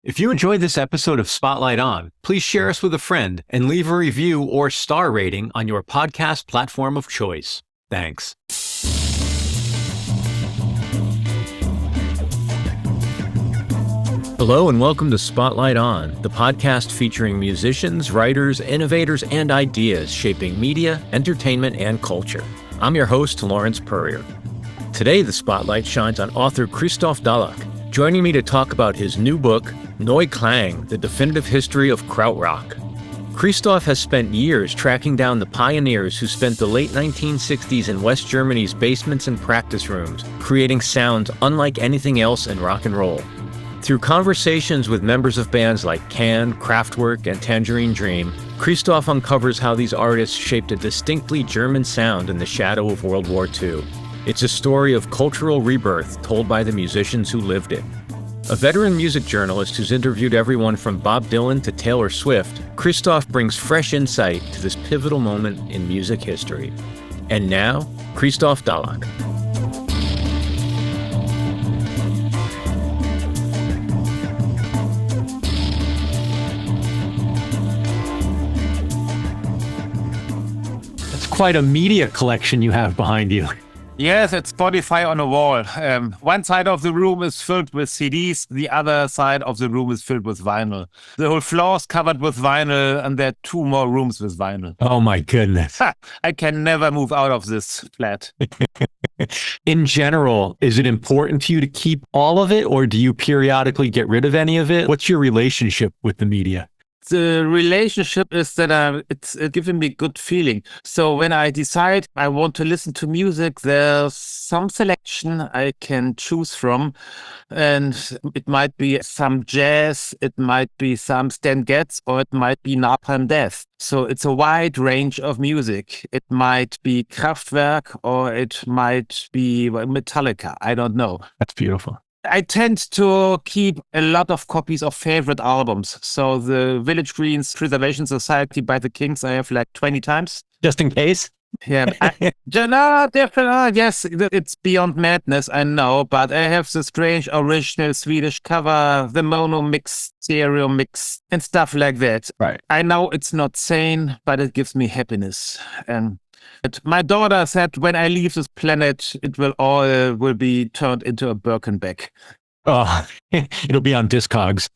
If you enjoyed this episode of Spotlight On, please share us with a friend and leave a review or star rating on your podcast platform of choice. Thanks. Hello and welcome to Spotlight On, the podcast featuring musicians, writers, innovators, and ideas shaping media, entertainment, and culture. I'm your host, Lawrence Purrier. Today, the spotlight shines on author Christoph Dallach, joining me to talk about his new book, Neu Klang, The Definitive History of Krautrock. Christoph has spent years tracking down the pioneers who spent the late 1960s in West Germany's basements and practice rooms, creating sounds unlike anything else in rock and roll. Through conversations with members of bands like Can, Kraftwerk, and Tangerine Dream, Christoph uncovers how these artists shaped a distinctly German sound in the shadow of World War II. It's a story of cultural rebirth told by the musicians who lived it. A veteran music journalist who's interviewed everyone from Bob Dylan to Taylor Swift, Christoph brings fresh insight to this pivotal moment in music history. And now, Christoph Dallach. That's quite a media collection you have behind you. Yes, it's Spotify on a wall. One side of the room is filled with CDs. The other side of the room is filled with vinyl. The whole floor is covered with vinyl, and there are two more rooms with vinyl. Oh my goodness. I can never move out of this flat. In general, is it important to you to keep all of it, or do you periodically get rid of any of it? What's your relationship with the media? The relationship is that it's giving me good feeling. So when I decide I want to listen to music, there's some selection I can choose from. And it might be some jazz, it might be some Stan Getz, or it might be Napalm Death. So it's a wide range of music. It might be Kraftwerk, or it might be Metallica. I don't know. That's beautiful. I tend to keep a lot of copies of favorite albums. So the Village Green's Preservation Society by the Kings, I have like 20 times. Just in case? Yeah. Yes, it's beyond madness, I know, but I have the strange original Swedish cover, the mono mix, stereo mix, and stuff like that. Right. I know it's not sane, but it gives me happiness. And my daughter said, when I leave this planet, it will be turned into a Birkenbeck. Oh, it'll be on Discogs.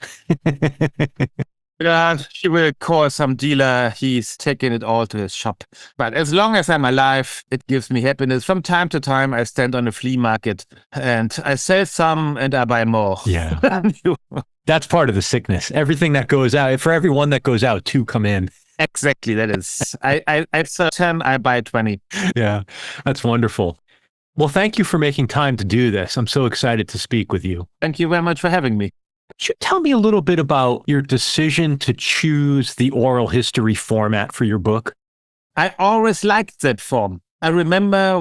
She will call some dealer. He's taking it all to his shop. But as long as I'm alive, it gives me happiness. From time to time, I stand on a flea market and I sell some and I buy more. Yeah. That's part of the sickness. Everything that goes out, for every one that goes out, two come in. Exactly, that is. I sell 10, I buy 20. Yeah, that's wonderful. Well, thank you for making time to do this. I'm so excited to speak with you. Thank you very much for having me. Could you tell me a little bit about your decision to choose the oral history format for your book? I always liked that form. I remember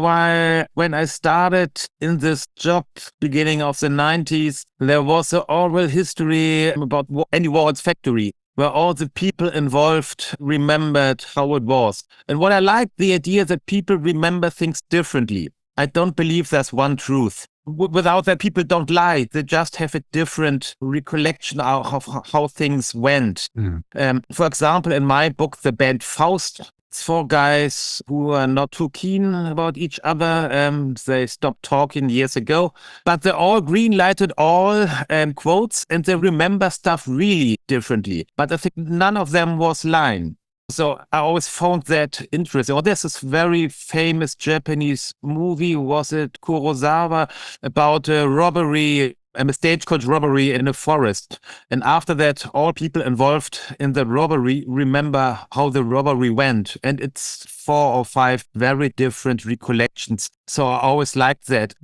when I started in this job, beginning of the 90s, there was an oral history about Andy Warhol's factory, where all the people involved remembered how it was. And what I like, the idea that people remember things differently. I don't believe there's one truth. Without that, people don't lie. They just have a different recollection of how things went. For example, in my book, the band Faust, it's four guys who are not too keen about each other. They stopped talking years ago, but they all green-lighted all quotes, and they remember stuff really differently. But I think none of them was lying. So I always found that interesting. Or there's this very famous Japanese movie, was it Kurosawa, about a robbery, a stagecoach robbery in a forest. And after that, all people involved in the robbery remember how the robbery went. And it's 4 or 5 very different recollections. So I always liked that.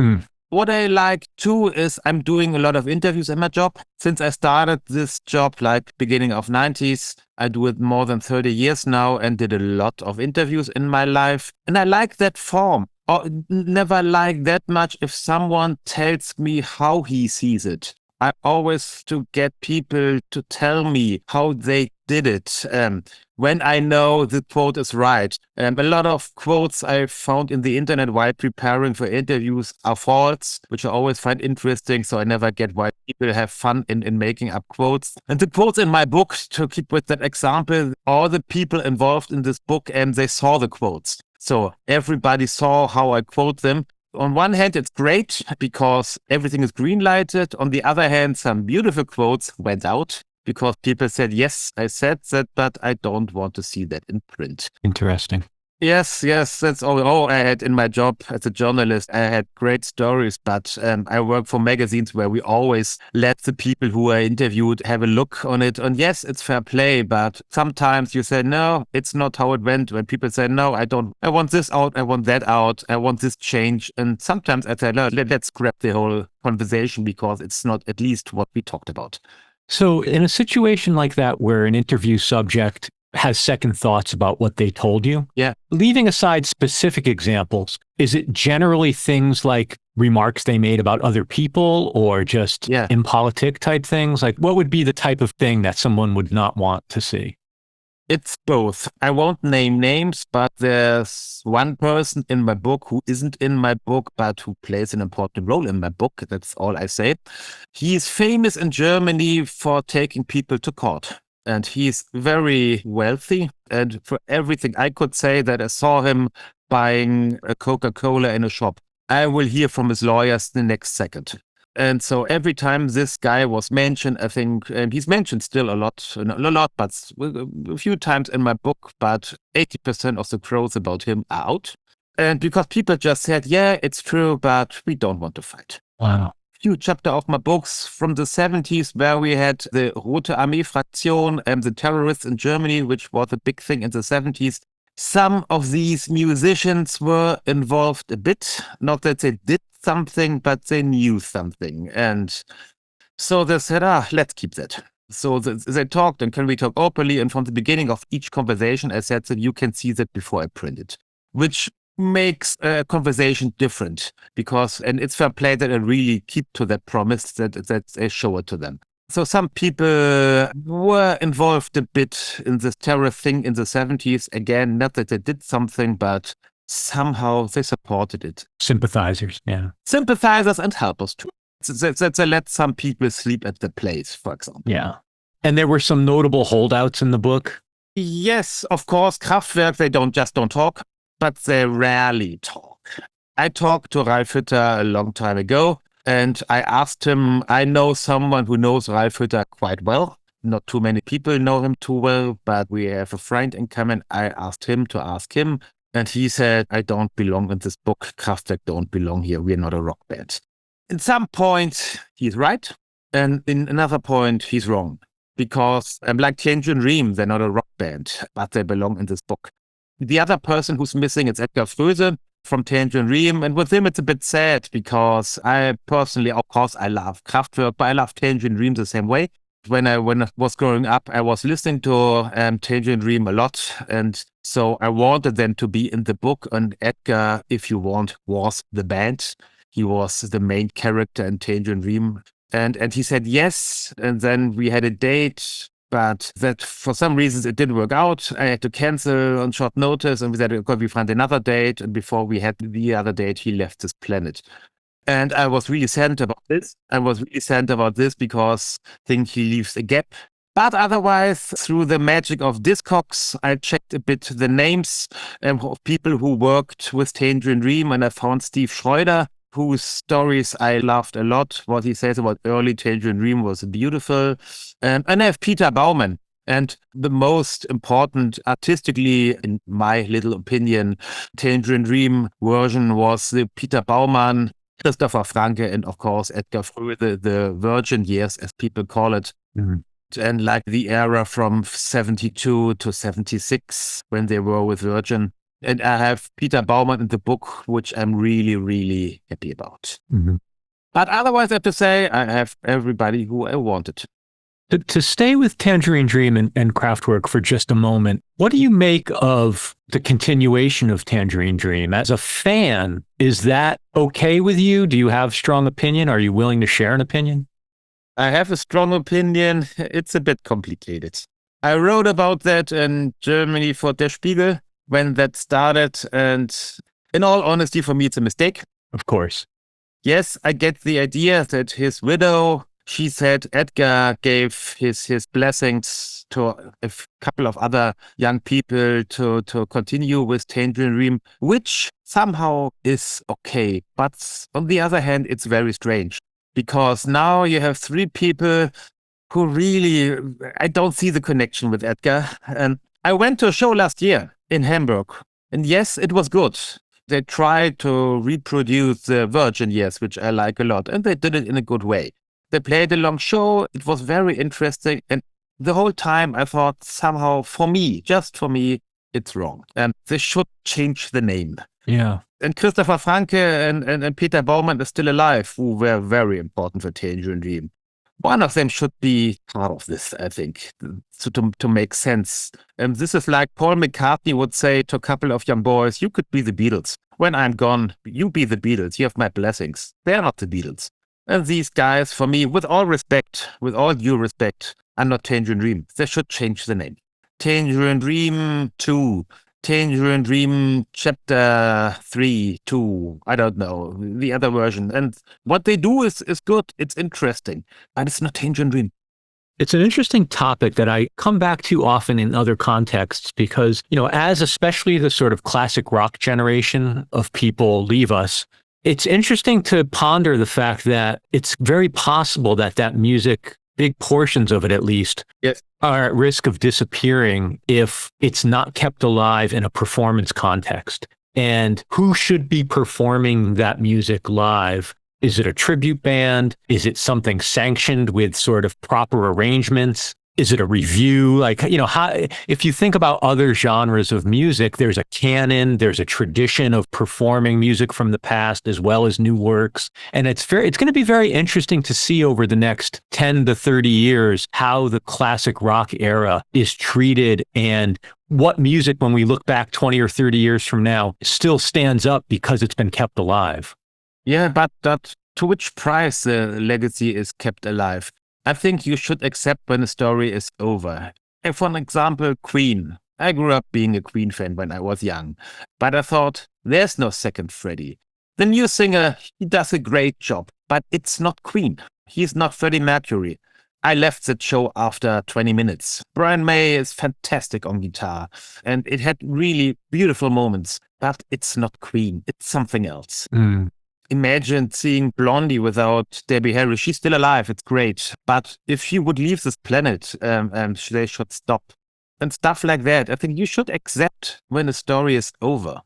What I like too is I'm doing a lot of interviews in my job. Since I started this job like beginning of 90s, I do it more than 30 years now and did a lot of interviews in my life. And I like that form. Or never like that much if someone tells me how he sees it. I always to get people to tell me how they did it, when I know the quote is right. A lot of quotes I found in the internet while preparing for interviews are false, which I always find interesting. So I never get why people have fun in making up quotes. And the quotes in my book, to keep with that example, all the people involved in this book, they saw the quotes. So everybody saw how I quote them. On one hand, it's great because everything is green lighted. On the other hand, some beautiful quotes went out because people said, yes, I said that, but I don't want to see that in print. Interesting. Yes, that's all I had in my job as a journalist. I had great stories, but I work for magazines where we always let the people who are interviewed have a look on it. And yes, it's fair play, but sometimes you say, no, it's not how it went. When people say, no, I want this out, I want that out, I want this change. And sometimes I say, no, let's scrap the whole conversation because it's not at least what we talked about. So in a situation like that where an interview subject has second thoughts about what they told you, leaving aside specific examples, is it generally things like remarks they made about other people or just impolitic type things? Like what would be the type of thing that someone would not want to see? It's both. I won't name names, but there's one person in my book who isn't in my book, but who plays an important role in my book. That's all I say. He's famous in Germany for taking people to court. And he's very wealthy. And for everything I could say that I saw him buying a Coca-Cola in a shop, I will hear from his lawyers the next second. And so every time this guy was mentioned, I think he's mentioned still a lot, but a few times in my book, but 80% of the quotes about him are out. And because people just said, yeah, it's true, but we don't want to fight. Wow. Few chapter of my books from the 70s where we had the Rote Armee Fraktion and the terrorists in Germany, which was a big thing in the 70s. Some of these musicians were involved a bit, not that they did something, but they knew something. And so they said, let's keep that. So they talked, and can we talk openly? And from the beginning of each conversation, I said that you can see that before I print it, which makes a conversation different and it's fair play that I really keep to that promise that I show it to them. So some people were involved a bit in this terror thing in the 70s. Again, not that they did something, but somehow they supported it. Sympathizers, yeah. Sympathizers and helpers too. They let some people sleep at the place, for example. Yeah. And there were some notable holdouts in the book? Yes, of course. Kraftwerk, they don't talk, but they rarely talk. I talked to Ralf Hütter a long time ago, and I asked him, I know someone who knows Ralf Hütter quite well. Not too many people know him too well, but we have a friend in common. I asked him to ask him, and he said, I don't belong in this book. Kraftwerk don't belong here. We're not a rock band. In some point, he's right, and in another point, he's wrong. Because like Tangerine Dream, they're not a rock band, but they belong in this book. The other person who's missing is Edgar Fröse from Tangerine Dream. And with him, it's a bit sad because I personally, of course, I love Kraftwerk, but I love Tangerine Dream the same way. When I was growing up, I was listening to Tangerine Dream a lot. And so I wanted them to be in the book. And Edgar, if you want, was the band. He was the main character in Tangerine Dream. And he said yes. And then we had a date. But that for some reasons it didn't work out. I had to cancel on short notice, and we said, okay, we find another date. And before we had the other date, he left this planet. And I was really sad about this. Because I think he leaves a gap. But otherwise, through the magic of Discogs, I checked a bit the names of people who worked with Tangerine Dream, and I found Steve Schroeder, whose stories I loved a lot. What he says about early Tangerine Dream was beautiful. And I have Peter Baumann. And the most important artistically, in my little opinion, Tangerine Dream version was the Peter Baumann, Christopher Franke, and of course, Edgar Fröse, the Virgin years, as people call it. Mm-hmm. And like the era from 72 to 76, when they were with Virgin. And I have Peter Baumann in the book, which I'm really, really happy about. Mm-hmm. But otherwise, I have to say, I have everybody who I wanted. To stay with Tangerine Dream and Kraftwerk for just a moment, what do you make of the continuation of Tangerine Dream? As a fan, is that okay with you? Do you have strong opinion? Are you willing to share an opinion? I have a strong opinion. It's a bit complicated. I wrote about that in Germany for Der Spiegel when that started. And in all honesty, for me, it's a mistake. Of course. Yes, I get the idea that his widow, she said Edgar gave his blessings to a couple of other young people to continue with Tangerine Dream, which somehow is okay. But on the other hand, it's very strange because now you have three people who really, I don't see the connection with Edgar. And I went to a show last year in Hamburg, and yes, it was good. They tried to reproduce the Virgin Years, which I like a lot, and they did it in a good way. They played a long show. It was very interesting. And the whole time I thought somehow for me, just for me, it's wrong. And they should change the name. Yeah. And Christopher Franke and Peter Baumann are still alive, who were very important for Tangerine Dream. One of them should be part of this, I think, to make sense. And this is like Paul McCartney would say to a couple of young boys, you could be the Beatles. When I'm gone, you be the Beatles. You have my blessings. They're not the Beatles. And these guys, for me, with all respect, with all due respect, are not Tangerine Dream. They should change the name. Tangerine Dream 2. Tangerine Dream Chapter 3, 2, I don't know, the other version. And what they do is good, it's interesting, but it's not Tangerine Dream. It's an interesting topic that I come back to often in other contexts because, as especially the sort of classic rock generation of people leave us, it's interesting to ponder the fact that it's very possible that music, big portions of it at least, yes, are at risk of disappearing if it's not kept alive in a performance context. And who should be performing that music live? Is it a tribute band? Is it something sanctioned with sort of proper arrangements? Is it a review? If you think about other genres of music, there's a canon, there's a tradition of performing music from the past as well as new works. And it's going to be very interesting to see over the next 10 to 30 years how the classic rock era is treated and what music, when we look back 20 or 30 years from now, still stands up because it's been kept alive. Yeah, but to which price the legacy is kept alive? I think you should accept when a story is over. For an example, Queen. I grew up being a Queen fan when I was young, but I thought, there's no second Freddie. The new singer, he does a great job, but it's not Queen. He's not Freddie Mercury. I left that show after 20 minutes. Brian May is fantastic on guitar, and it had really beautiful moments, but it's not Queen. It's something else. Imagine seeing Blondie without Debbie Harry. She's still alive. It's great. But if she would leave this planet, they should stop. And stuff like that. I think you should accept when the story is over.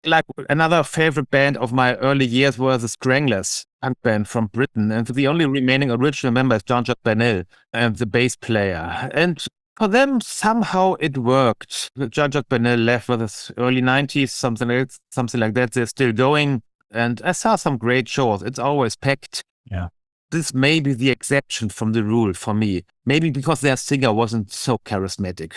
Like another favorite band of my early years were the Stranglers, punk band from Britain. And the only remaining original member is Jean-Jacques Bernal, the bass player. And for them, somehow it worked. Jean-Jacques Bernal left with his early 90s, something like that. They're still going. And I saw some great shows. It's always packed. Yeah. This may be the exception from the rule for me. Maybe because their singer wasn't so charismatic.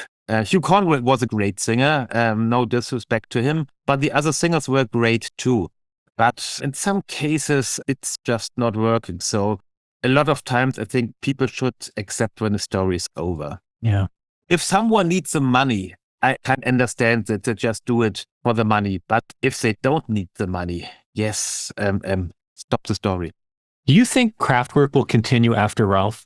Hugh Conwell was a great singer. No disrespect to him. But the other singers were great too. But in some cases, it's just not working. So a lot of times, I think people should accept when the story is over. Yeah. If someone needs the money, I can understand that they just do it for the money. But if they don't need the money, yes, stop the story. Do you think Kraftwerk will continue after Ralph?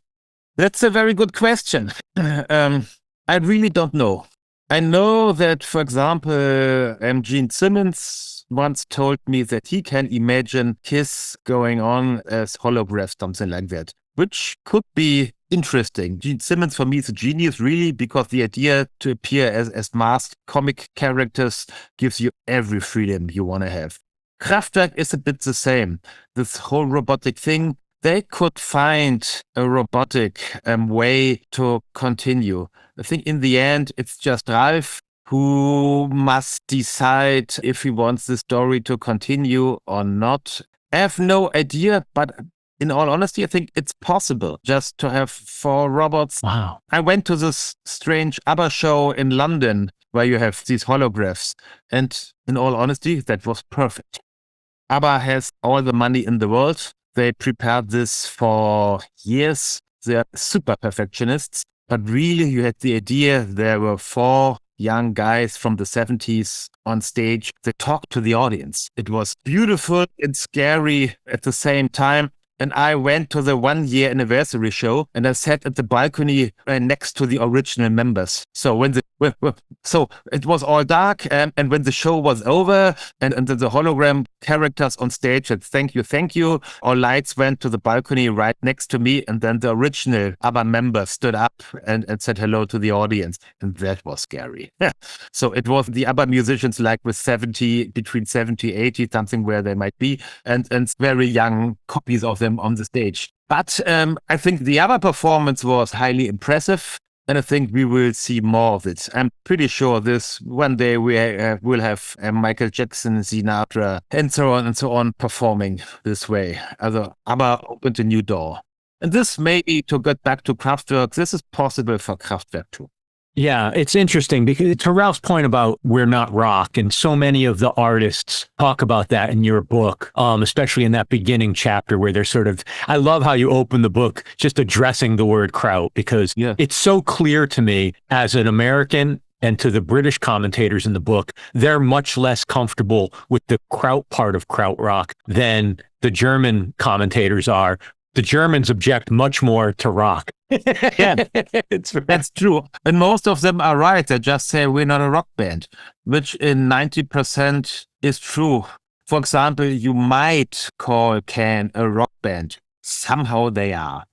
That's a very good question. I really don't know. I know that, for example, Gene Simmons once told me that he can imagine Kiss going on as holograph, something like that, which could be interesting. Gene Simmons, for me, is a genius, really, because the idea to appear as masked comic characters gives you every freedom you want to have. Kraftwerk is a bit the same. This whole robotic thing, they could find a robotic way to continue. I think in the end, it's just Ralph who must decide if he wants the story to continue or not. I have no idea, but in all honesty, I think it's possible just to have 4 robots. Wow. I went to this strange ABBA show in London where you have these holographs. And in all honesty, that was perfect. ABBA has all the money in the world. They prepared this for years. They are super perfectionists. But really, you had the idea there were four young guys from the 70s on stage that talked to the audience. It was beautiful and scary at the same time. And I went to the 1-year anniversary show and I sat at the balcony next to the original members. So so it was all dark, and when the show was over and the hologram characters on stage said, thank you, all lights went to the balcony right next to me. And then the original ABBA member stood up and said hello to the audience. And that was scary. So it was the ABBA musicians like with between 70, 80, something where they might be, and very young copies of them on the stage. But I think the ABBA performance was highly impressive. And I think we will see more of it. I'm pretty sure this one day we will have Michael Jackson, Sinatra, and so on performing this way. Also, ABBA opened a new door. And this maybe, to get back to Kraftwerk, this is possible for Kraftwerk too. Yeah, it's interesting because to Ralph's point about we're not rock, and so many of the artists talk about that in your book, especially in that beginning chapter where they're sort of, I love how you open the book just addressing the word kraut, because it's so clear to me as an American and to the British commentators in the book, they're much less comfortable with the kraut part of krautrock than the German commentators are. The Germans object much more to rock. Yeah, that's true. And most of them are right. They just say we're not a rock band, which in 90% is true. For example, you might call Can a rock band. Somehow they are.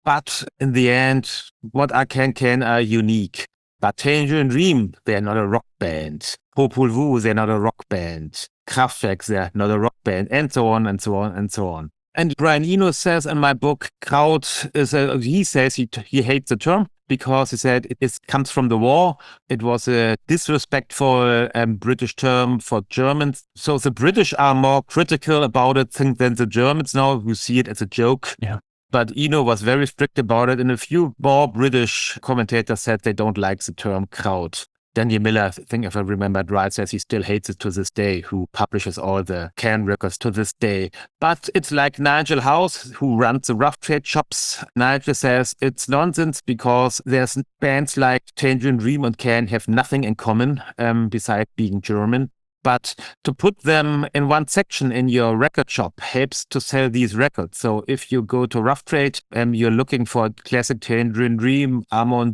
But in the end, what are Can are unique. But Tangerine Dream, they're not a rock band. Popol Vuh, they're not a rock band. Kraftwerk, they're not a rock band, and so on and so on and so on. And Brian Eno says in my book, kraut is he says he hates the term because he said it comes from the war. It was a disrespectful British term for Germans. So the British are more critical about it than the Germans now, who see it as a joke. Yeah. But Eno was very strict about it. And a few more British commentators said they don't like the term kraut. Daniel Miller, I think if I remembered right, says he still hates it to this day, who publishes all the Can records to this day. But it's like Nigel House, who runs the rough trade shops. Nigel says it's nonsense because there's bands like Tangerine Dream and Can have nothing in common besides being German. But to put them in one section in your record shop helps to sell these records. So if you go to Rough Trade and you're looking for classic Tangerine Dream, Amon,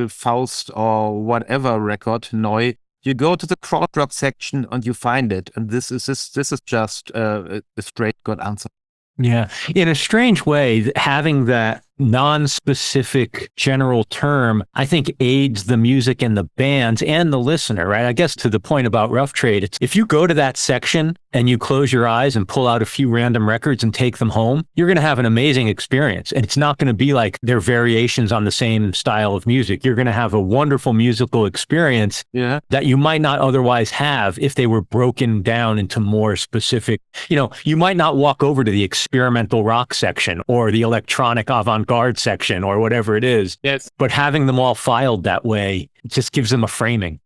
Faust, or whatever record, Neu, you go to the Krautrock section and you find it. And this is just a straight good answer. Yeah. In a strange way, having that non-specific general term, I think aids the music and the bands and the listener, right? I guess to the point about Rough Trade, it's if you go to that section and you close your eyes and pull out a few random records and take them home, you're going to have an amazing experience. And it's not going to be like they're variations on the same style of music. You're going to have a wonderful musical experience that you might not otherwise have if they were broken down into more specific, you might not walk over to the experimental rock section or the electronic avant-garde section or whatever it is. Yes. But having them all filed that way, it just gives them a framing.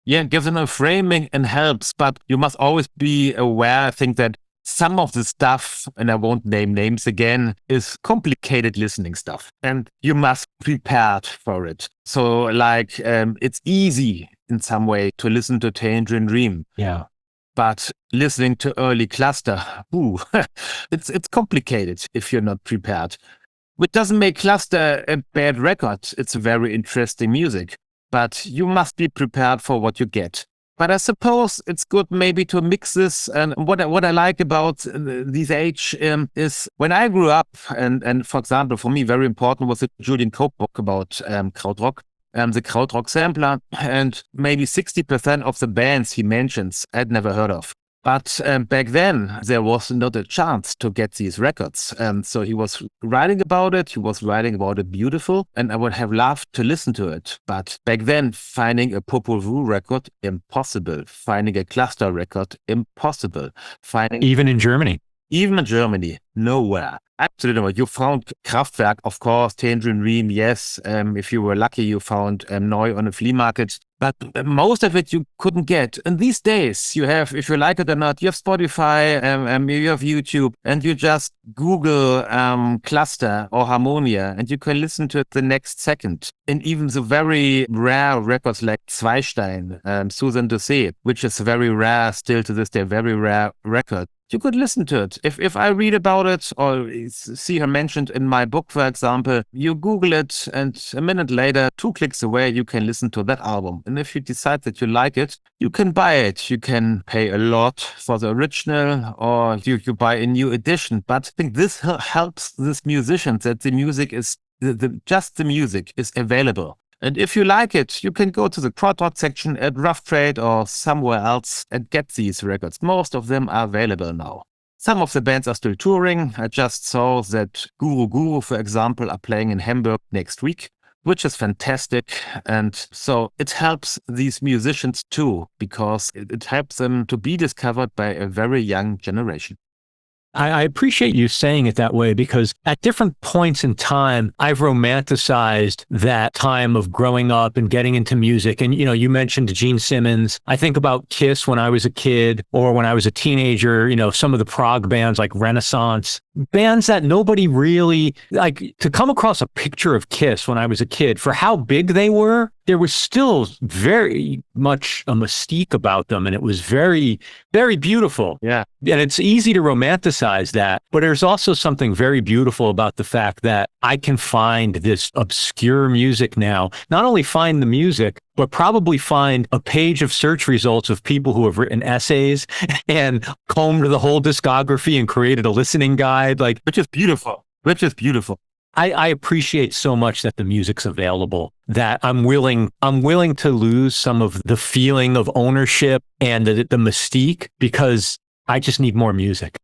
Yeah, it gives them a framing and helps, but you must always be aware, I think, that some of the stuff, and I won't name names again, is complicated listening stuff, and you must be prepared for it. So, like, it's easy in some way to listen to Tangerine Dream. Yeah. But listening to early Cluster, it's complicated if you're not prepared. Which doesn't make Cluster a bad record. It's very interesting music. But you must be prepared for what you get. But I suppose it's good maybe to mix this. And what I like about this age is when I grew up, and for example, for me, very important was the Julian Cope book about Krautrock, the Krautrock sampler. And maybe 60% of the bands he mentions I'd never heard of. But back then, there was not a chance to get these records. So he was writing about it. He was writing about it beautiful. And I would have loved to listen to it. But back then, finding a Popol Vuh record, impossible. Finding a Cluster record, impossible. Even in Germany. even in Germany, nowhere. Absolutely nowhere. You found Kraftwerk, of course, Tangerine Dream, yes. If you were lucky, you found Neu on a flea market. But most of it you couldn't get. And these days, you have, if you like it or not, you have Spotify, you have YouTube, and you just Google Cluster or Harmonia, and you can listen to it the next second. And even the very rare records like Zweistein, Susan Doucet, which is very rare still to this day, very rare record. You could listen to it. If I read about it or see her mentioned in my book, for example, you Google it and a minute later, 2 clicks away, you can listen to that album. And if you decide that you like it, you can buy it. You can pay a lot for the original or you buy a new edition. But I think this helps these musicians that the music is, just the music is available. And if you like it, you can go to the Krautrock section at Rough Trade or somewhere else and get these records. Most of them are available now. Some of the bands are still touring. I just saw that Guru Guru, for example, are playing in Hamburg next week, which is fantastic. And so it helps these musicians too, because it helps them to be discovered by a very young generation. I appreciate you saying it that way because at different points in time, I've romanticized that time of growing up and getting into music. And, you mentioned Gene Simmons. I think about Kiss when I was a kid or when I was a teenager, some of the prog bands like Renaissance, bands that nobody really, like, to come across a picture of Kiss when I was a kid, for how big they were, there was still very much a mystique about them. And it was very, very beautiful. Yeah. And it's easy to romanticize that. But there's also something very beautiful about the fact that I can find this obscure music now, not only find the music, but probably find a page of search results of people who have written essays and combed the whole discography and created a listening guide. Which is beautiful. I appreciate so much that the music's available, that I'm willing to lose some of the feeling of ownership and the mystique because I just need more music.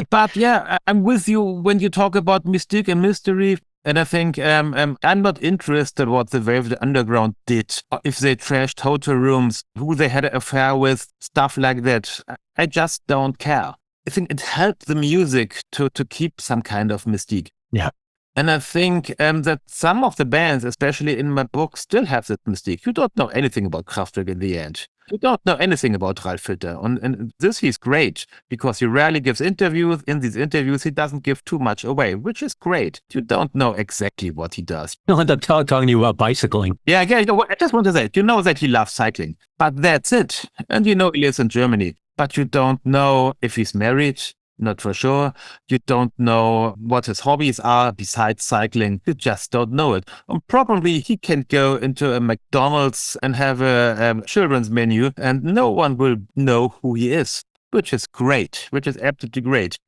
But yeah, I'm with you when you talk about mystique and mystery. And I think I'm not interested what the Velvet Underground did, if they trashed hotel rooms, who they had an affair with, stuff like that. I just don't care. I think it helped the music to keep some kind of mystique. Yeah. And I think that some of the bands, especially in my book, still have that mystique. You don't know anything about Kraftwerk in the end. You don't know anything about Ralf Filter. And this he's great because he rarely gives interviews. In these interviews, he doesn't give too much away, which is great. You don't know exactly what he does. He'll end up talking to you about bicycling. Yeah, I just want to say, you know that he loves cycling, but that's it. And he lives in Germany, but you don't know if he's married. Not for sure. You don't know what his hobbies are besides cycling. You just don't know it. And probably he can go into a McDonald's and have a children's menu and no one will know who he is, which is great, which is absolutely great.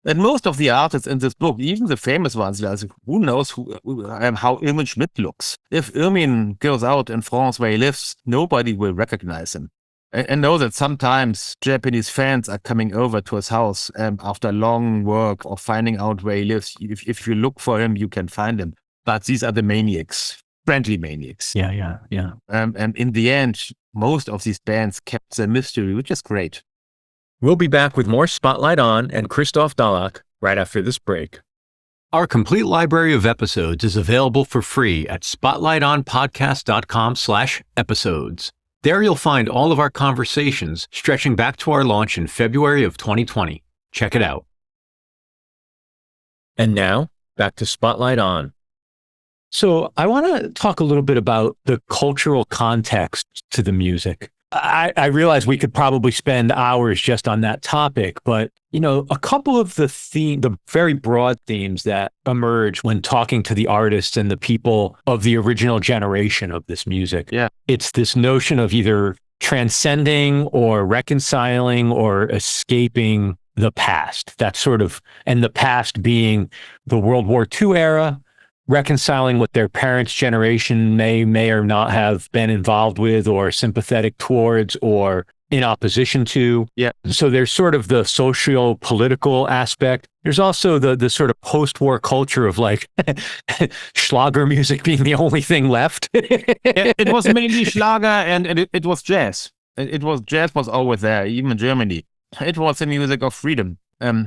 And most of the artists in this book, even the famous ones, who knows how Irmin Schmidt looks. If Irmin goes out in France where he lives, nobody will recognize him. And know that sometimes Japanese fans are coming over to his house after long work or finding out where he lives. If you look for him, you can find him. But these are the maniacs, friendly maniacs. Yeah. And in the end, most of these bands kept their mystery, which is great. We'll be back with more Spotlight On and Christoph Dallach right after this break. Our complete library of episodes is available for free at spotlightonpodcast.com/episodes. There you'll find all of our conversations stretching back to our launch in February of 2020. Check it out. And now, back to Spotlight On. So I want to talk a little bit about the cultural context to the music. I realize we could probably spend hours just on that topic, but a couple of the very broad themes that emerge when talking to the artists and the people of the original generation of this music. Yeah. It's this notion of either transcending or reconciling or escaping the past. That's and the past being the World War II era, reconciling what their parents' generation may or not have been involved with or sympathetic towards or in opposition to. Yeah. So there's sort of the socio-political aspect. There's also the sort of post-war culture of Schlager music being the only thing left. It was mainly Schlager and it was jazz. Jazz was always there, even in Germany. It was the music of freedom.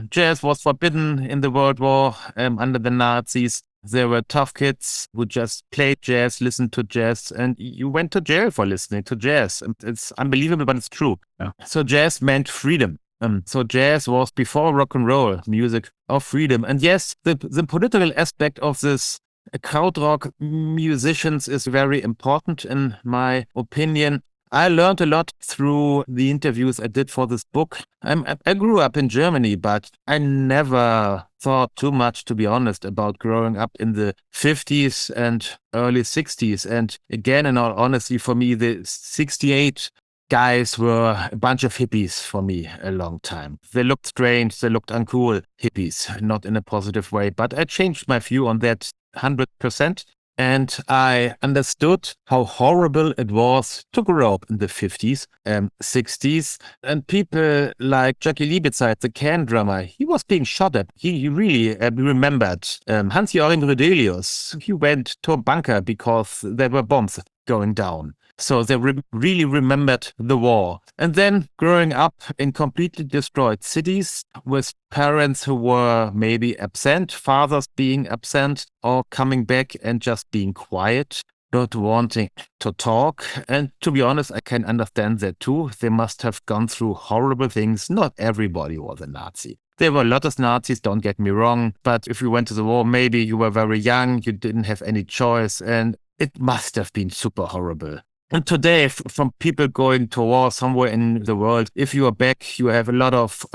Jazz was forbidden in the World War under the Nazis. There were tough kids who just played jazz, listened to jazz, and you went to jail for listening to jazz. And it's unbelievable, but it's true. Yeah. So jazz meant freedom. So jazz was before rock and roll, music of freedom. And yes, the political aspect of this krautrock musicians is very important in my opinion. I learned a lot through the interviews I did for this book. I grew up in Germany, but I never thought too much, to be honest, about growing up in the 50s and early 60s. And again, in all honesty, for me, the 68 guys were a bunch of hippies for me a long time. They looked strange, they looked uncool, hippies, not in a positive way. But I changed my view on that 100%. And I understood how horrible it was to grow up in the 50s and 60s. And people like Jackie Liebezeit, the Can drummer, he was being shot at. He really remembered Hans-Joachim Rudelius. He went to a bunker because there were bombs going down. So they really remembered the war. And then growing up in completely destroyed cities with parents who were maybe absent, fathers being absent or coming back and just being quiet, not wanting to talk. And to be honest, I can understand that too. They must have gone through horrible things. Not everybody was a Nazi. There were a lot of Nazis, don't get me wrong. But if you went to the war, maybe you were very young, you didn't have any choice. And it must have been super horrible. And today, from people going to war somewhere in the world, if you are back, you have a lot of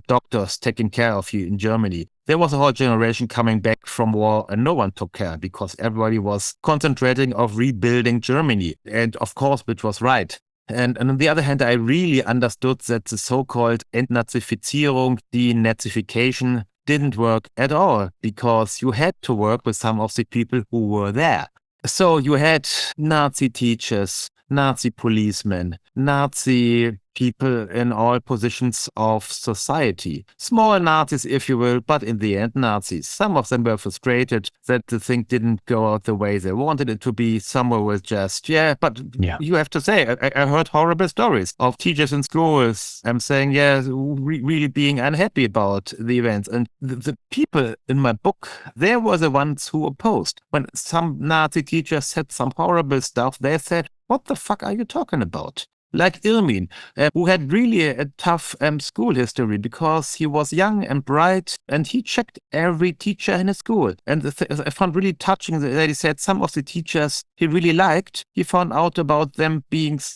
doctors taking care of you in Germany. There was a whole generation coming back from war and no one took care because everybody was concentrating on rebuilding Germany. And of course, which was right. And on the other hand, I really understood that the so-called Entnazifizierung, denazification, didn't work at all because you had to work with some of the people who were there. So you had Nazi teachers, Nazi policemen, Nazi people in all positions of society. Small Nazis, if you will, but in the end, Nazis. Some of them were frustrated that the thing didn't go out the way they wanted it to be. Some were just, you have to say, I heard horrible stories of teachers in schools saying, really being unhappy about the events. And the people in my book, they were the ones who opposed. When some Nazi teachers said some horrible stuff, they said, what the fuck are you talking about? Like Irmin, who had really a tough school history because he was young and bright and he checked every teacher in his school. And I found really touching that he said some of the teachers he really liked, he found out about them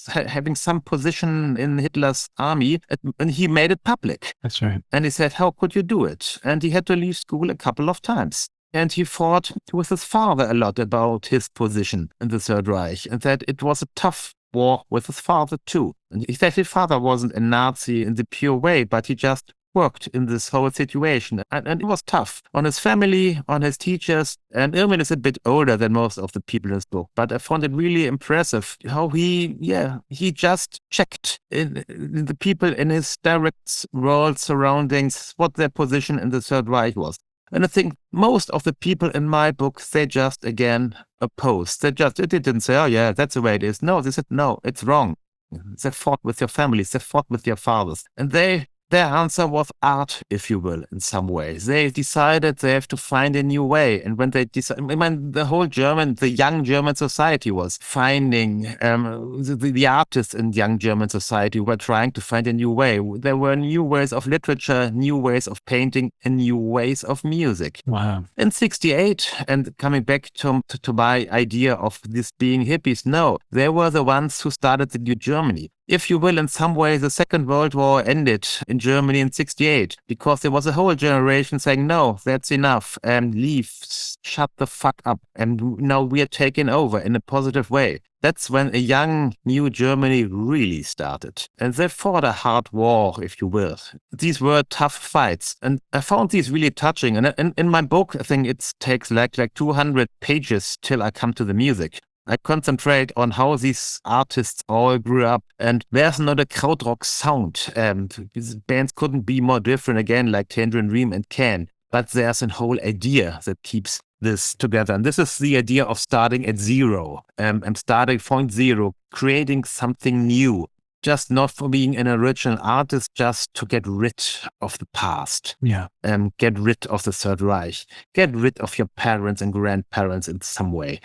having some position in Hitler's army and he made it public. That's right. And he said, how could you do it? And he had to leave school a couple of times. And he fought with his father a lot about his position in the Third Reich and that it was a tough war with his father too. And he said his father wasn't a Nazi in the pure way, but he just worked in this whole situation. And it was tough on his family, on his teachers. And Irmin is a bit older than most of the people in his book, but I found it really impressive how he just checked in the people in his direct world surroundings, what their position in the Third Reich was. And I think most of the people in my book, they just, again, opposed. They didn't say, oh yeah, that's the way it is. No, they said, no, it's wrong. They fought with your families. They fought with your fathers. And their answer was art, if you will, in some ways. They decided they have to find a new way. And when they decided, the young German society was finding, the artists in young German society were trying to find a new way. There were new ways of literature, new ways of painting, and new ways of music. Wow. In 68, and coming back to my idea of this being hippies, no, they were the ones who started the new Germany. If you will, in some way, the Second World War ended in Germany in 68 because there was a whole generation saying, no, that's enough, and leave, shut the fuck up. And now we are taking over in a positive way. That's when a young new Germany really started. And they fought a hard war, if you will. These were tough fights. And I found these really touching. And in my book, I think it takes like 200 pages till I come to the music. I concentrate on how these artists all grew up, and there's not a krautrock sound. These bands couldn't be more different again, like Tangerine Dream and Can, but there's a whole idea that keeps this together. And this is the idea of starting at zero. I'm starting point zero, creating something new. just not for being an original artist, just to get rid of the past. Yeah. Get rid of the Third Reich, get rid of your parents and grandparents in some way,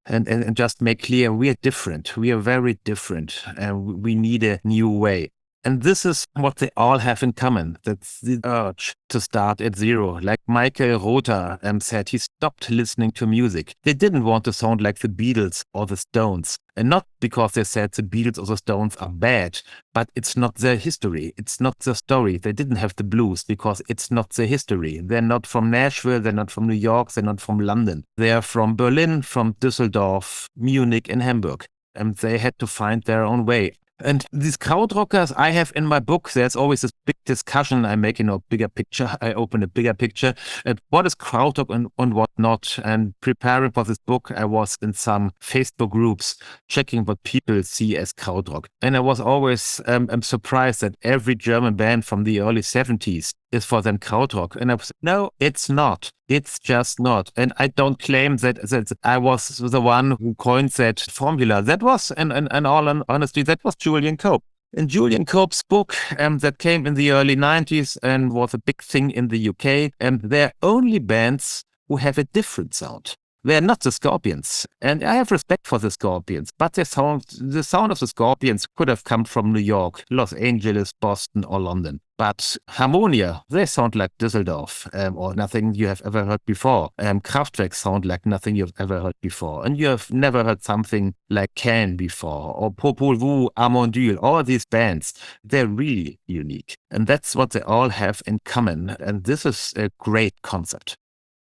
and just make clear we are different. We are very different, and we need a new way. And this is what they all have in common. That's the urge to start at zero. Like Michael Rother said, he stopped listening to music. They didn't want to sound like the Beatles or the Stones. And not because they said the Beatles or the Stones are bad, but it's not their history. It's not their story. They didn't have the blues because it's not their history. They're not from Nashville. They're not from New York. They're not from London. They're from Berlin, from Düsseldorf, Munich, and Hamburg. And they had to find their own way. And these krautrockers I have in my book, there's always this big discussion. I make bigger picture. I open a bigger picture at what is krautrock and what not. And preparing for this book, I was in some Facebook groups checking what people see as krautrock. And I was always surprised that every German band from the early 70s is for them krautrock. And I was, no, it's not. It's just not. And I don't claim that I was the one who coined that formula. That was, and all honesty, that was Julian Cope. And Julian Cope's book that came in the early 90s and was a big thing in the UK. And they're only bands who have a different sound. They're not the Scorpions. And I have respect for the Scorpions, but the sound of the Scorpions could have come from New York, Los Angeles, Boston, or London. But Harmonia, they sound like Düsseldorf, or nothing you have ever heard before. Kraftwerk sound like nothing you've ever heard before. And you have never heard something like Can before, or Popol Vuh, Amandule. All these bands, they're really unique. And that's what they all have in common. And this is a great concept.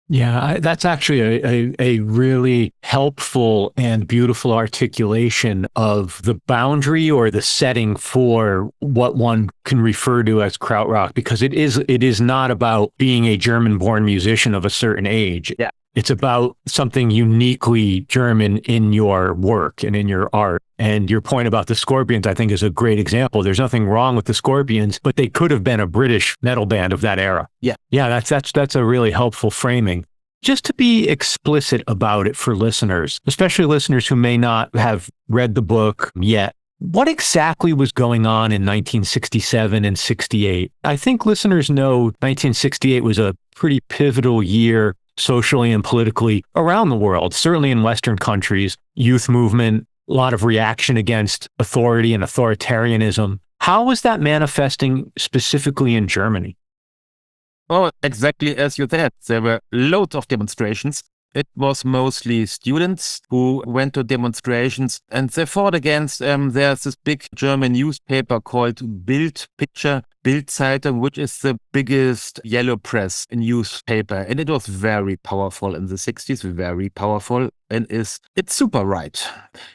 Yeah, that's actually a really helpful and beautiful articulation of the boundary or the setting for what one can refer to as krautrock, because it is not about being a German-born musician of a certain age. Yeah. It's about something uniquely German in your work and in your art. And your point about the Scorpions, I think, is a great example. There's nothing wrong with the Scorpions, but they could have been a British metal band of that era. Yeah. Yeah, that's a really helpful framing. Just to be explicit about it for listeners, especially listeners who may not have read the book yet, what exactly was going on in 1967 and 68? I think listeners know 1968 was a pretty pivotal year socially and politically around the world, certainly in Western countries. Youth movement, a lot of reaction against authority and authoritarianism. How was that manifesting specifically in Germany? Oh, exactly as you said. There were loads of demonstrations. It was mostly students who went to demonstrations, and they fought against, there's this big German newspaper called Bild Zeitung, which is the biggest yellow press newspaper. And it was very powerful in the 60s, very powerful, and it's super right.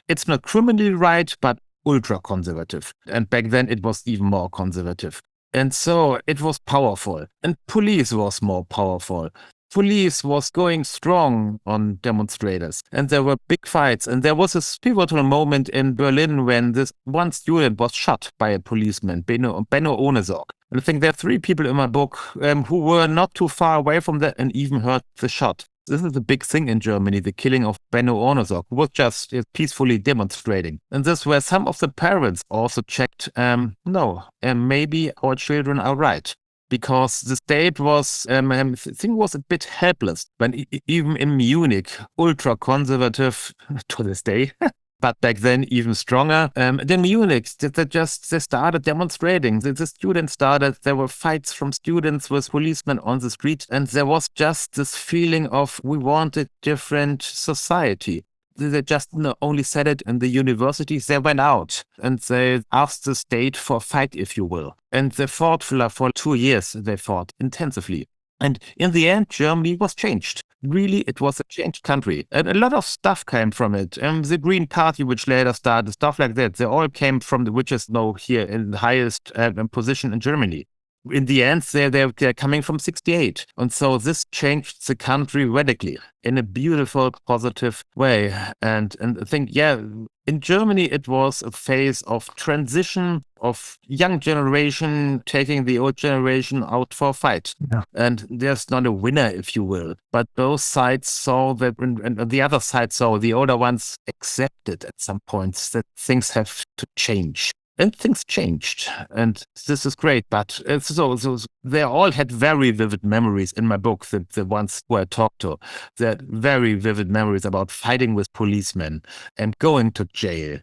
It's not criminally right, but ultra conservative. And back then it was even more conservative. And so it was powerful. And police was more powerful. Police was going strong on demonstrators, and there were big fights. And there was a pivotal moment in Berlin when this one student was shot by a policeman, Benno Ohnesorg. And I think there are 3 people in my book who were not too far away from that and even heard the shot. This is a big thing in Germany, the killing of Benno Ohnesorg, who was just peacefully demonstrating. And this where some of the parents also checked, maybe our children are right. Because the state was, was a bit helpless when even in Munich, ultra conservative to this day, but back then even stronger. In Munich, they started demonstrating. The students started. There were fights from students with policemen on the street, and there was just this feeling of we want a different society. They just only said it in the universities. They went out and they asked the state for a fight, if you will. And they fought for 2 years. They fought intensively. And in the end, Germany was changed. Really, it was a changed country. And a lot of stuff came from it. The Green Party, which later started, stuff like that, they all came from which is now here in the highest position in Germany. In the end, they're coming from 68. And so this changed the country radically in a beautiful, positive way. And I think, in Germany, it was a phase of transition of young generation taking the old generation out for a fight. Yeah. And there's not a winner, if you will. But both sides saw that, and the other side saw, the older ones accepted at some points that things have to change. And things changed, and this is great. But so they all had very vivid memories in my book. The ones who I talked to, they had very vivid memories about fighting with policemen and going to jail,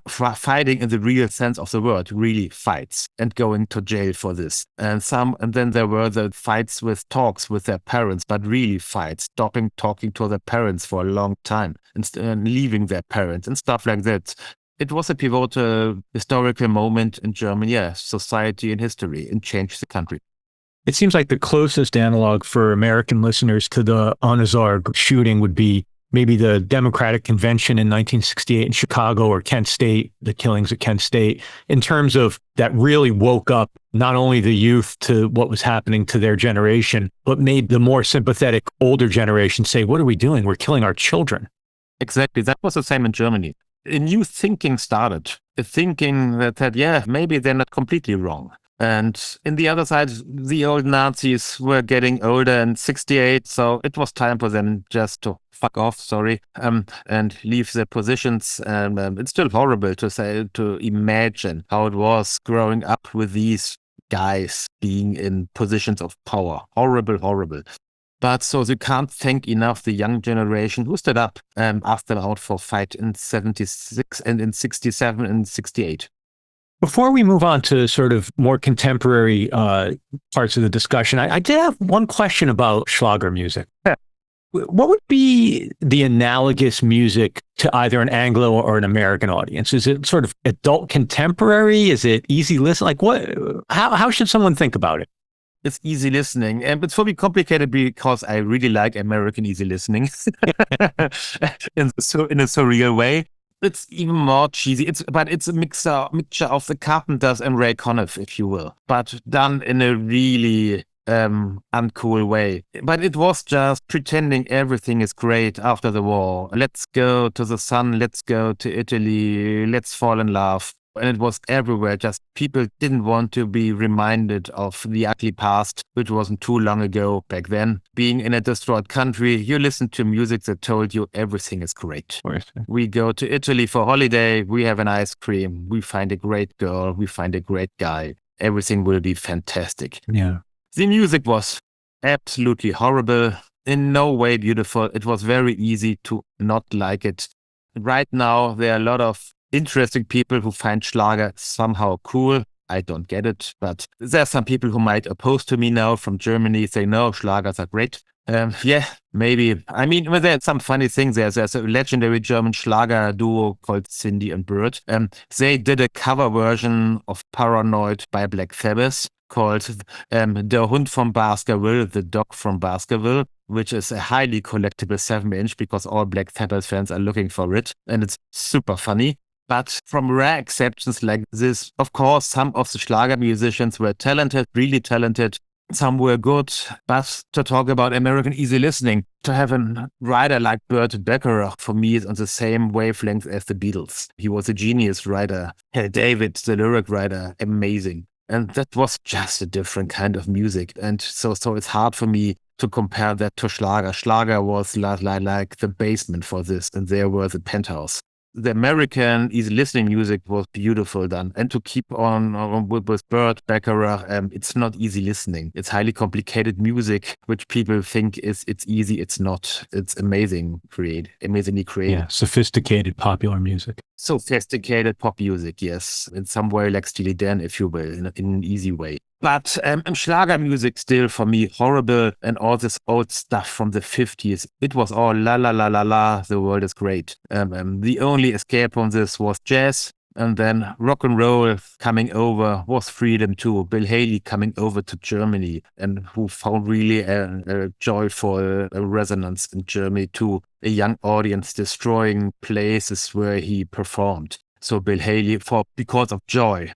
fighting in the real sense of the word, really fights, and going to jail for this. And then there were the fights with talks with their parents, but really fights, stopping talking to their parents for a long time and leaving their parents and stuff like that. It was a pivotal historical moment in German, society and history, and changed the country. It seems like the closest analog for American listeners to the Anazar shooting would be maybe the Democratic Convention in 1968 in Chicago, or Kent State, the killings at Kent State, in terms of that really woke up not only the youth to what was happening to their generation, but made the more sympathetic older generation say, what are we doing? We're killing our children. Exactly. That was the same in Germany. A new thinking started, a thinking that said, maybe they're not completely wrong. And in the other side, the old Nazis were getting older in 68, so it was time for them just to fuck off, and leave their positions. It's still horrible to imagine how it was growing up with these guys being in positions of power. Horrible, horrible. But so you can't thank enough the young generation who stood up after the out for fight in 76 and in 67 and 68. Before we move on to sort of more contemporary parts of the discussion, I did have one question about Schlager music. What would be the analogous music to either an Anglo or an American audience? Is it sort of adult contemporary? Is it easy listen? Like what? How should someone think about it? It's easy listening, and it's probably complicated because I really like American easy listening in a surreal way. It's even more cheesy. But it's a mixture of the Carpenters and Ray Conniff, if you will, but done in a really uncool way. But it was just pretending everything is great after the war. Let's go to the sun. Let's go to Italy. Let's fall in love. And it was everywhere. Just people didn't want to be reminded of the ugly past, which wasn't too long ago back then. Being in a destroyed country, you listen to music that told you everything is great. We go to Italy for holiday. We have an ice cream. We find a great girl. We find a great guy. Everything will be fantastic. Yeah. The music was absolutely horrible. In no way beautiful. It was very easy to not like it. Right now, there are a lot of interesting people who find Schlager somehow cool. I don't get it, but there are some people who might oppose to me now from Germany, say, no, Schlagers are great. Maybe. I mean, there's some funny things. There's a legendary German Schlager duo called Cindy and Bert. They did a cover version of Paranoid by Black Sabbath called Der Hund vom Baskerville, the dog from Baskerville, which is a highly collectible 7-inch because all Black Sabbath fans are looking for it. And it's super funny. But from rare exceptions like this, of course, some of the Schlager musicians were talented, really talented. Some were good. But to talk about American easy listening, to have a writer like Burt Bacharach, for me, is on the same wavelength as the Beatles. He was a genius writer. David, the lyric writer, amazing. And that was just a different kind of music. And so it's hard for me to compare that to Schlager. Schlager was like the basement for this, and there were the penthouse. The American easy listening music was beautiful done. And to keep on with Burt Bacharach, it's not easy listening. It's highly complicated music, which people think it's easy. It's not. It's amazingly created. Yeah, sophisticated popular music. Sophisticated pop music, yes. In some way like Steely Dan, if you will, in an easy way. But Schlager music still, for me, horrible. And all this old stuff from the 50s, it was all la la la la la, the world is great. The only escape from this was jazz. And then rock and roll coming over was freedom too. Bill Haley coming over to Germany, and who found really a joyful resonance in Germany too. A young audience destroying places where he performed. So Bill Haley, because of joy,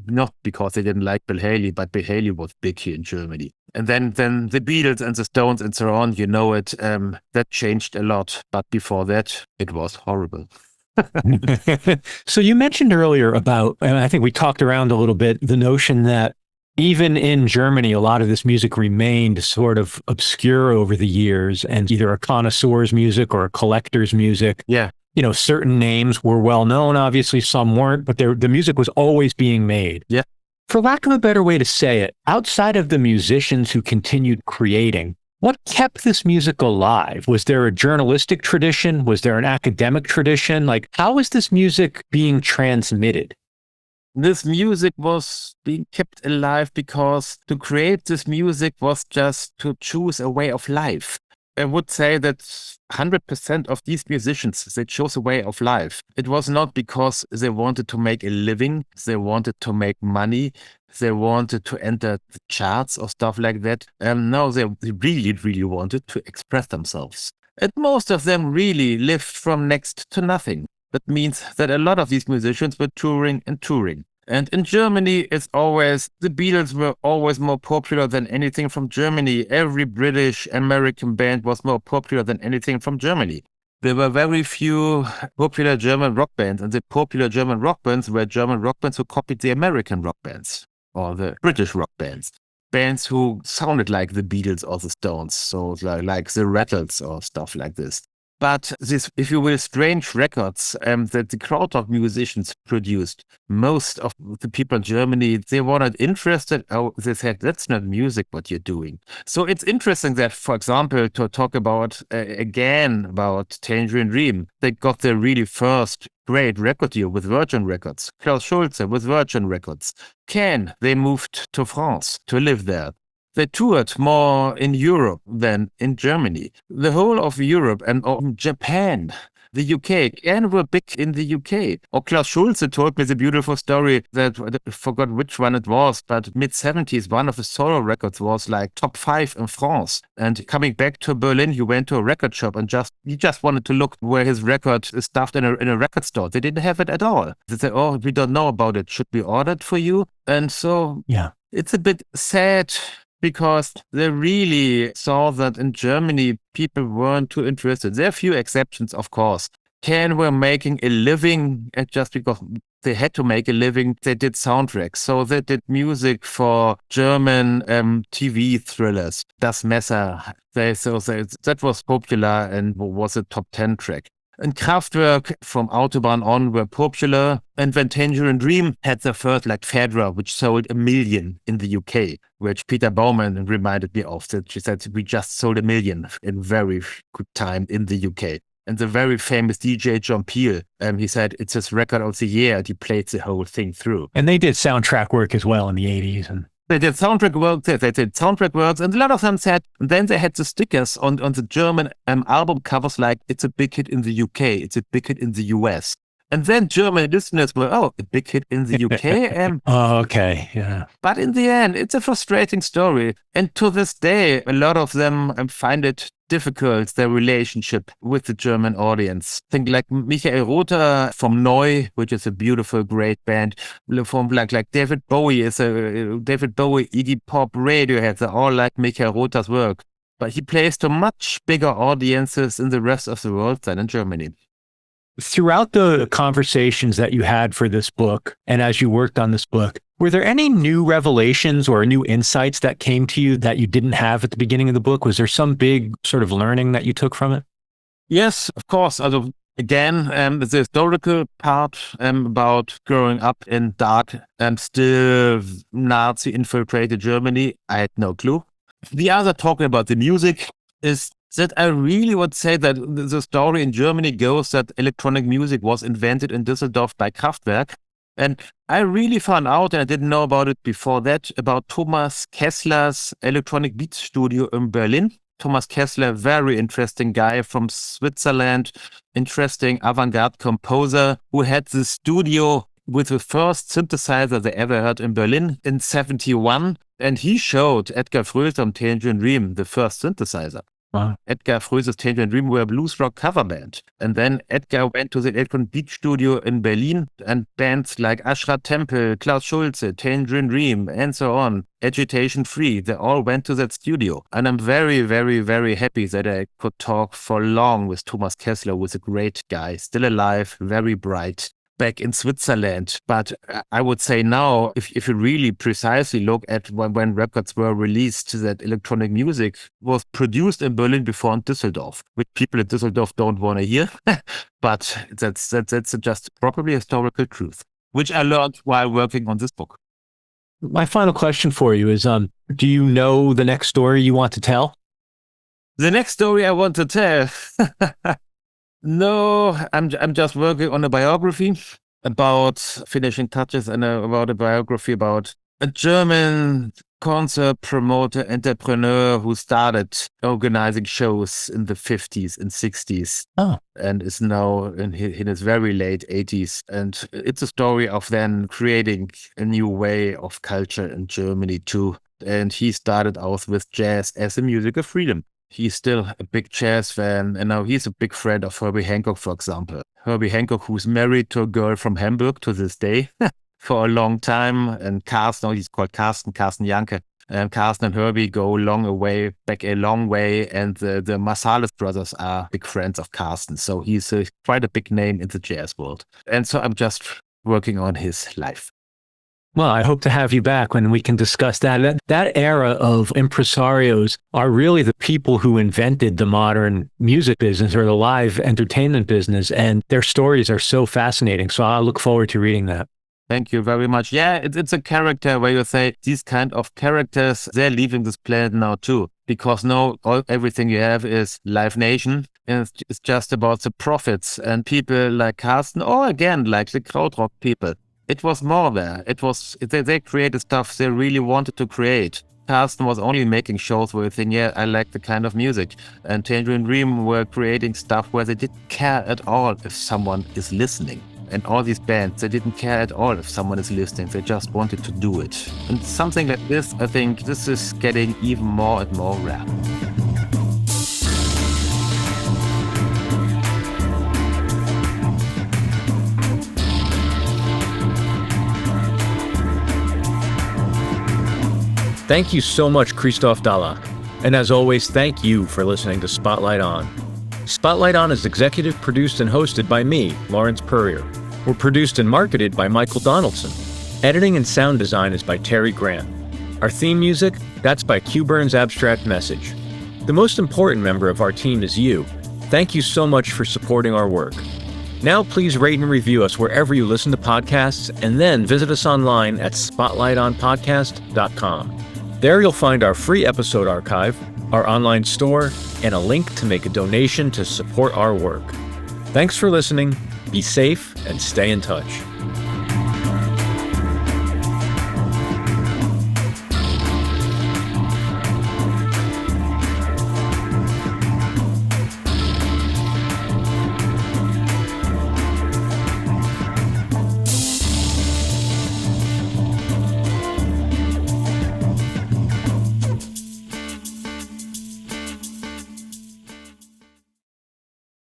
not because they didn't like Bill Haley, but Bill Haley was big here in Germany. And then the Beatles and the Stones and so on, you know it, that changed a lot. But before that, it was horrible. So you mentioned earlier about, and I think we talked around a little bit, the notion that even in Germany, a lot of this music remained sort of obscure over the years and either a connoisseur's music or a collector's music. Yeah. certain names were well known. Obviously, some weren't, but the music was always being made. Yeah. For lack of a better way to say it, outside of the musicians who continued creating, what kept this music alive? Was there a journalistic tradition? Was there an academic tradition? Like, how is this music being transmitted? This music was being kept alive because to create this music was just to choose a way of life. I would say that 100% of these musicians, they chose a way of life. It was not because they wanted to make a living, they wanted to make money, they wanted to enter the charts or stuff like that. No, they really, really wanted to express themselves. And most of them really lived from next to nothing. That means that a lot of these musicians were touring and touring. And in Germany, the Beatles were always more popular than anything from Germany. Every British, American band was more popular than anything from Germany. There were very few popular German rock bands, and the popular German rock bands were German rock bands who copied the American rock bands or the British rock bands. Bands who sounded like the Beatles or the Stones, so like the Rattles or stuff like this. But this, if you will, strange records that the Krautrock musicians produced, most of the people in Germany, they were not interested. Oh, they said, that's not music, what you're doing. So it's interesting that, for example, to talk about, again, about Tangerine Dream, they got their really first great record deal with Virgin Records. Klaus Schulze with Virgin Records. Can, they moved to France to live there. They toured more in Europe than in Germany. The whole of Europe and Japan, the UK, and were big in the UK. Or Klaus Schulze told me the beautiful story that I forgot which one it was, but mid-70s, one of his solo records was like top 5 in France. And coming back to Berlin, he went to a record shop and he just wanted to look where his record is stuffed in a record store. They didn't have it at all. They said, oh, we don't know about it. Should we order it for you? And so it's a bit sad, because they really saw that in Germany, people weren't too interested. There are a few exceptions, of course. Can were making a living, and just because they had to make a living, they did soundtracks. So they did music for German TV thrillers. Das Messer. That was popular and was a top 10 track. And Kraftwerk from Autobahn on were popular. And when Tangerine Dream had their first, like Fedra, which sold 1 million in the UK, which Peter Baumann reminded me of, that she said, we just sold 1 million in very good time in the UK. And the very famous DJ John Peel, he said, it's his record of the year. And he played the whole thing through. And they did soundtrack work as well in the 80s. And they did soundtrack works, and a lot of them said, and then they had the stickers on the German album covers like, it's a big hit in the UK, it's a big hit in the US. And then German listeners were, oh, a big hit in the UK. Oh, okay, yeah. But in the end, it's a frustrating story. And to this day, a lot of them find it difficult, their relationship with the German audience. Think like Michael Rother from Neu, which is a beautiful, great band. From like David Bowie Iggy Pop, Radiohead, they all like Michael Rother's work. But he plays to much bigger audiences in the rest of the world than in Germany. Throughout the conversations that you had for this book, and as you worked on this book, were there any new revelations or new insights that came to you that you didn't have at the beginning of the book? Was there some big sort of learning that you took from it? Yes, of course. Again, the historical part about growing up in dark and still Nazi-infiltrated Germany, I had no clue. The other, talking about the music, is that I really would say that the story in Germany goes that electronic music was invented in Düsseldorf by Kraftwerk. And I really found out, and I didn't know about it before that, about Thomas Kessler's electronic beats studio in Berlin. Thomas Kessler, very interesting guy from Switzerland, interesting avant-garde composer who had the studio with the first synthesizer they ever heard in Berlin in 1971. And he showed Edgar Froese on Tangerine Dream, the first synthesizer. Wow. Edgar Froese's Tangerine Dream were a blues rock cover band. And then Edgar went to the electronic beat studio in Berlin, and bands like Ashra Temple, Klaus Schulze, Tangerine Dream, and so on, Agitation Free, they all went to that studio. And I'm very, very, very happy that I could talk for long with Thomas Kessler, who is a great guy, still alive, very bright. back in Switzerland. But I would say now, if you really precisely look at when records were released, that electronic music was produced in Berlin before in Düsseldorf, which people in Düsseldorf don't want to hear. But that's just probably historical truth, which I learned while working on this book. My final question for you is, do you know the next story you want to tell? The next story I want to tell. No, I'm just working on a biography about finishing touches and about a biography about a German concert promoter, entrepreneur who started organizing shows in the 50s and 60s and is now in his very late 80s. And it's a story of then creating a new way of culture in Germany too. And he started out with jazz as a music of freedom. He's still a big jazz fan, and now he's a big friend of Herbie Hancock, for example. Herbie Hancock, who's married to a girl from Hamburg to this day for a long time, and Carsten, he's called Carsten Janke. And Carsten and Herbie go back a long way, and the Marsalis brothers are big friends of Carsten. So he's quite a big name in the jazz world. And so I'm just working on his life. Well, I hope to have you back when we can discuss that. That era of impresarios are really the people who invented the modern music business or the live entertainment business, and their stories are so fascinating. So I look forward to reading that. Thank you very much. Yeah, it's a character where you say these kind of characters, they're leaving this planet now too, because now everything you have is Live Nation, and it's just about the profits, and people like Carsten, or again, like the Krautrock people. It was more there. They created stuff they really wanted to create. Carsten was only making shows where you think, yeah, I like the kind of music. And Tangerine Dream were creating stuff where they didn't care at all if someone is listening. And all these bands, they didn't care at all if someone is listening. They just wanted to do it. And something like this, I think this is getting even more and more rare. Thank you so much, Christoph Dallach. And as always, thank you for listening to Spotlight On. Spotlight On is executive produced and hosted by me, Lawrence Purrier. We're produced and marketed by Michael Donaldson. Editing and sound design is by Terry Grant. Our theme music, that's by Q Burn's Abstract Message. The most important member of our team is you. Thank you so much for supporting our work. Now please rate and review us wherever you listen to podcasts, and then visit us online at spotlightonpodcast.com. There you'll find our free episode archive, our online store, and a link to make a donation to support our work. Thanks for listening, be safe, and stay in touch.